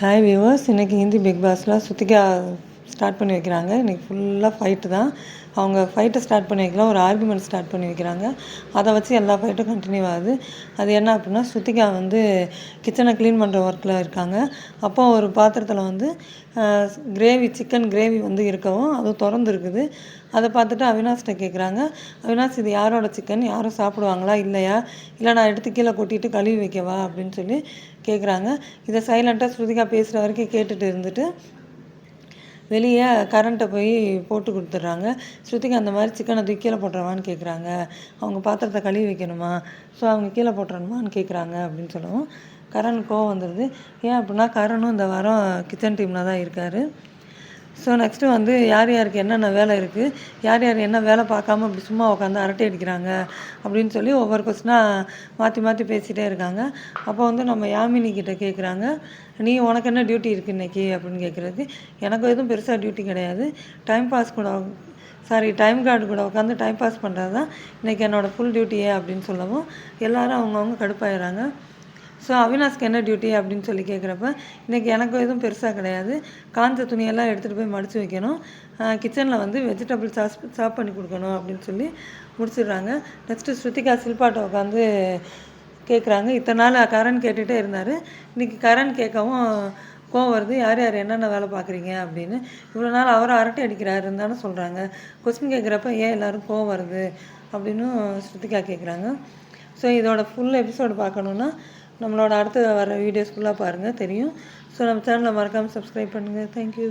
Hi viewers, இன்றைக்கி Hindi big பாஸில் Shruthika start பண்ணி வைக்கிறாங்க. இன்றைக்கி ஃபுல்லாக ஃபைட்டு தான். அவங்க ஃபைட்டை ஸ்டார்ட் பண்ணி வைக்கலாம், ஒரு ஆர்குமெண்ட் ஸ்டார்ட் பண்ணி வைக்கிறாங்க. அதை வச்சு எல்லா ஃபைட்டும் கண்டினியூ ஆகுது. அது என்ன அப்படின்னா, ஸ்ருத்திகா வந்து கிச்சனை க்ளீன் பண்ணுற ஒர்க்கில் இருக்காங்க. அப்போ ஒரு பாத்திரத்தில் வந்து சிக்கன் கிரேவி வந்து இருக்கவும் அது திறந்து இருக்குது. அதை பார்த்துட்டு அவினாஷ்கிட்ட கேட்குறாங்க, அவினாஷ் இது யாரோட சிக்கன், யாரும் சாப்பிடுவாங்களா இல்லையா, இல்லை நான் எடுத்து கீழே கொட்டிட்டு கழுவி வைக்கவா அப்படின்னு சொல்லி கேட்குறாங்க. இதை சைலண்ட்டாக ஸ்ருதிகா பேசுகிற வரைக்கும் கேட்டுட்டு இருந்துட்டு வெளியே கரண்ட்டை போய் போட்டு கொடுத்துட்றாங்க. ஸ்ருதிகா அந்த மாதிரி சிக்கனை தூக்கி கீழே போட்டுறவான்னு கேட்குறாங்க. அவங்க பாத்திரத்தை கழுவி வைக்கணுமா, ஸோ அவங்க கீழே போட்டுறணுமான்னு கேட்குறாங்க அப்படின்னு சொல்லவும் கரண் கோவம் வந்துடுது. ஏன் அப்படின்னா கரணும் இந்த வாரம் கிச்சன் டீமில் தான் இருக்கார். ஸோ நெக்ஸ்ட்டு வந்து யார் யாருக்கு என்னென்ன வேலை இருக்குது, யார் யார் என்ன வேலை பார்க்காம இப்படி சும்மா உட்காந்து அரட்டை அடிக்கிறாங்க அப்படின்னு சொல்லி ஒவ்வொரு கொஸ்டினாக மாற்றி மாற்றி பேசிகிட்டே இருக்காங்க. அப்போ வந்து நம்ம யாமினி கிட்டே கேட்குறாங்க, நீ உனக்கு என்ன டியூட்டி இருக்குது இன்றைக்கி அப்படின்னு கேட்குறதுக்கு, எனக்கு எதுவும் பெருசாக டியூட்டி கிடையாது, டைம் கார்டு கூட உட்காந்து டைம் பாஸ் பண்ணுறது தான் இன்றைக்கி என்னோடய ஃபுல் டியூட்டியே அப்படின்னு சொல்லவும் எல்லோரும் அவங்கவுங்க கடுப்பாயிடுறாங்க. ஸோ அவினாஷ்க்கு என்ன டியூட்டி அப்படின்னு சொல்லி கேட்குறப்ப, இன்றைக்கி எனக்கு எதுவும் பெருசாக கிடையாது, காஞ்ச துணியெல்லாம் எடுத்துகிட்டு போய் மடித்து வைக்கணும், கிச்சனில் வந்து வெஜிடபிள் சாப் பண்ணி கொடுக்கணும் அப்படின்னு சொல்லி முடிச்சிடுறாங்க. நெக்ஸ்ட்டு ஸ்ருதிகா சில்பாட்டை உட்காந்து கேட்குறாங்க. இத்தனை நாள் கரண் கேட்டுகிட்டே இருந்தார், இன்றைக்கி கரண் கேட்கவும் கோவம் வருது, யார் யார் என்னென்ன வேலை பார்க்குறீங்க அப்படின்னு. இவ்வளோ நாள் அவரை அரட்டை அடிக்கிறாருன்னு தானே சொல்கிறாங்க, கொஸ்டின் கேட்குறப்ப ஏன் எல்லோரும் கோவம் வருது அப்படின்னு ஸ்ருதிகா கேட்குறாங்க. ஸோ இதோட ஃபுல் எபிசோடு பார்க்கணுன்னா நம்மளோட அடுத்து வர வீடியோஸ் ஃபுல்லாக பாருங்கள், தெரியும். ஸோ நம்ம சேனலை மறக்காமல் சப்ஸ்கிரைப் பண்ணுங்கள். தேங்க்யூ.